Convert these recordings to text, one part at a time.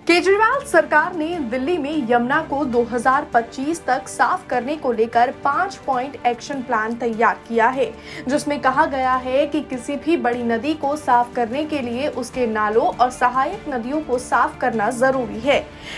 केजरीवाल सरकार ने दिल्ली में यमुना को 2025 तक साफ करने को लेकर 5 पॉइंट एक्शन प्लान तैयार किया है, जिसमें कहा गया है कि किसी भी बड़ी नदी को साफ करने के लिए उसके नालों और सहायक नदियों को साफ करना जरूरी है।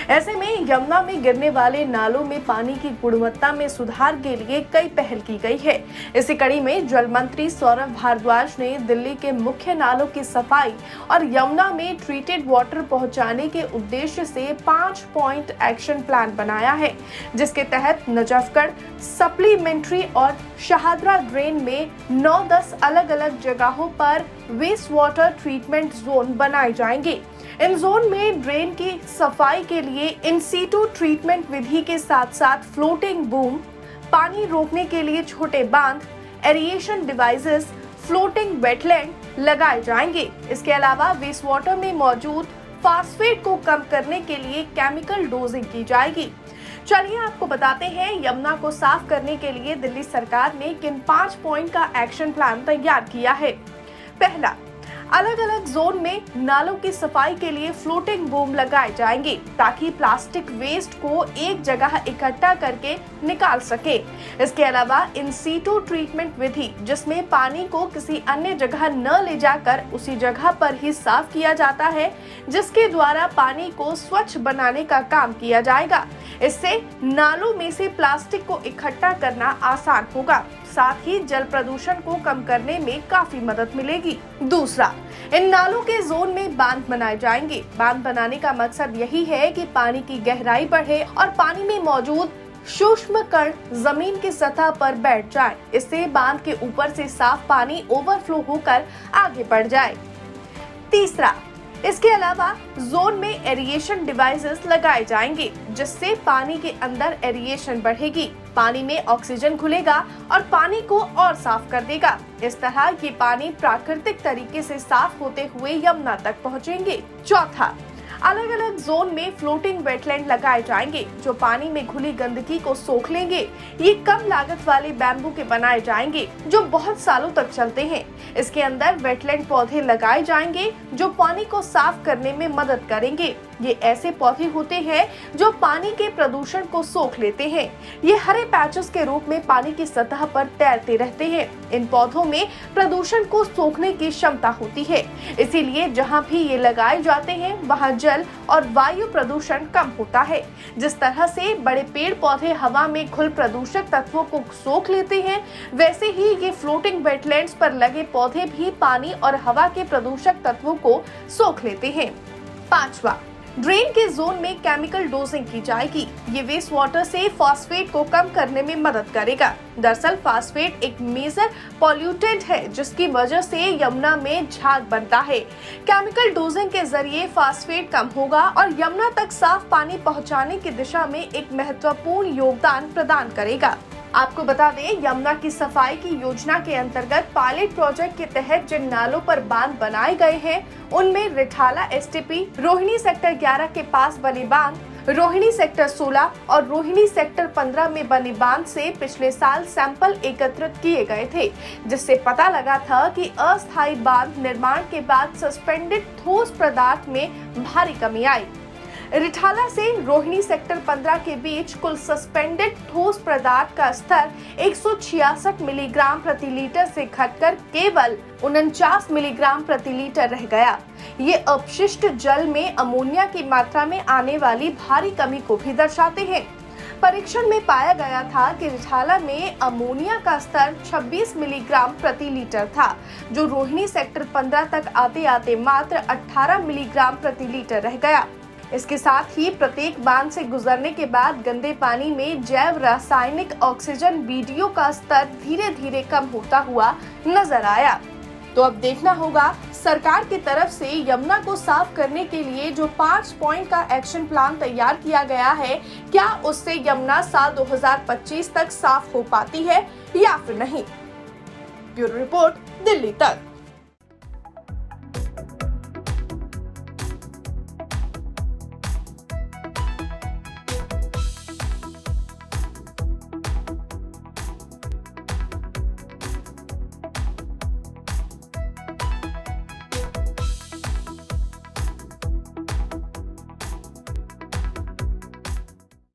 ऐसे में यमुना में गिरने वाले नालों में पानी की गुणवत्ता में सुधार के लिए कई पहल की गई है। इसी कड़ी में जल मंत्री सौरभ भारद्वाज ने दिल्ली के मुख्य नालों की सफाई और यमुना में ट्रीटेड वाटर पहुंचाने के उद्देश्य से 5 पॉइंट एक्शन प्लान बनाया है, जिसके तहत नजफगढ़, सप्लीमेंट्री और शाहदरा ड्रेन में 9-10 अलग अलग जगहों पर वेस्ट वाटर ट्रीटमेंट जोन बनाए जाएंगे। इन जोन में ड्रेन की सफाई के लिए इन सीटू ट्रीटमेंट विधि के साथ साथ फ्लोटिंग बूम, पानी रोकने के लिए छोटे बांध, एरिएशन डिवाइसेस, फ्लोटिंग वेटलैंड लगाए जाएंगे। इसके अलावा वेस्ट वाटर में मौजूद फास्फेट को कम करने के लिए केमिकल डोजिंग की जाएगी। चलिए आपको बताते हैं यमुना को साफ करने के लिए दिल्ली सरकार ने किन 5 पॉइंट का एक्शन प्लान तैयार किया है। पहला, अलग अलग जोन में नालों की सफाई के लिए फ्लोटिंग बूम लगाए जाएंगे ताकि प्लास्टिक वेस्ट को एक जगह इकट्ठा करके निकाल सके। इसके अलावा इन सीटू ट्रीटमेंट विधि, जिसमें पानी को किसी अन्य जगह न ले जाकर उसी जगह पर ही साफ किया जाता है, जिसके द्वारा पानी को स्वच्छ बनाने का काम किया जाएगा। इससे नालों में से प्लास्टिक को इकट्ठा करना आसान होगा, साथ ही जल प्रदूषण को कम करने में काफी मदद मिलेगी। दूसरा, इन नालों के जोन में बांध बनाए जाएंगे। बांध बनाने का मकसद यही है कि पानी की गहराई बढ़े और पानी में मौजूद सूक्ष्म कण जमीन की सतह पर बैठ जाए। इससे बांध के ऊपर से साफ पानी ओवरफ्लो होकर आगे बढ़ जाए। तीसरा, इसके अलावा जोन में एरिएशन डिवाइसेस लगाए जाएंगे, जिससे पानी के अंदर एरिएशन बढ़ेगी, पानी में ऑक्सीजन घुलेगा और पानी को और साफ कर देगा। इस तरह ये पानी प्राकृतिक तरीके से साफ होते हुए यमुना तक पहुंचेंगे। चौथा, अलग अलग जोन में फ्लोटिंग वेटलैंड लगाए जाएंगे, जो पानी में घुली गंदगी को सोख लेंगे। ये कम लागत वाले बैम्बू के बनाए जाएंगे, जो बहुत सालों तक चलते हैं। इसके अंदर वेटलैंड पौधे लगाए जाएंगे, जो पानी को साफ करने में मदद करेंगे। ये ऐसे पौधे होते हैं जो पानी के प्रदूषण को सोख लेते हैं। ये हरे पैचेस के रूप में पानी की सतह पर तैरते रहते हैं। इन पौधों में प्रदूषण को सोखने की क्षमता होती है, इसीलिए जहाँ भी ये लगाए जाते हैं वहाँ जल और वायु प्रदूषण कम होता है। जिस तरह से बड़े पेड़ पौधे हवा में घुल प्रदूषक तत्वों को सोख लेते हैं, वैसे ही ये फ्लोटिंग वेटलैंड्स पर लगे पौधे भी पानी और हवा के प्रदूषक तत्वों को सोख लेते हैं। पांचवा, ड्रेन के जोन में केमिकल डोजिंग की जाएगी। ये वेस्ट वाटर से फास्फेट को कम करने में मदद करेगा। दरअसल फास्फेट एक मेजर पॉल्यूटेंट है, जिसकी वजह से यमुना में झाग बनता है। केमिकल डोजिंग के जरिए फास्फेट कम होगा और यमुना तक साफ पानी पहुंचाने की दिशा में एक महत्वपूर्ण योगदान प्रदान करेगा। आपको बता दें, यमुना की सफाई की योजना के अंतर्गत पायलट प्रोजेक्ट के तहत जिन नालों पर बांध बनाए गए हैं, उनमें रिठाला एसटीपी, रोहिणी सेक्टर 11 के पास बने बांध, रोहिणी सेक्टर 16 और रोहिणी सेक्टर 15 में बने बांध से पिछले साल सैंपल एकत्रित किए गए थे, जिससे पता लगा था कि अस्थायी बांध निर्माण के बाद सस्पेंडेड ठोस पदार्थ में भारी कमी आई। रिठाला से रोहिणी सेक्टर 15 के बीच कुल सस्पेंडेड ठोस पदार्थ का स्तर 166 मिलीग्राम प्रति लीटर से घटकर केवल 49 मिलीग्राम प्रति लीटर रह गया। ये अपशिष्ट जल में अमोनिया की मात्रा में आने वाली भारी कमी को भी दर्शाते हैं। परीक्षण में पाया गया था कि रिठाला में अमोनिया का स्तर 26 मिलीग्राम प्रति लीटर था, जो रोहिणी सेक्टर 15 तक आते आते मात्र 18 मिलीग्राम प्रति लीटर रह गया। इसके साथ ही प्रत्येक बांध से गुजरने के बाद गंदे पानी में जैव रासायनिक ऑक्सीजन बीडीओ का स्तर धीरे धीरे कम होता हुआ नजर आया। तो अब देखना होगा सरकार की तरफ से यमुना को साफ करने के लिए जो 5 पॉइंट का एक्शन प्लान तैयार किया गया है, क्या उससे यमुना साल 2025 तक साफ हो पाती है या फिर नहीं। ब्यूरो रिपोर्ट, दिल्ली तक।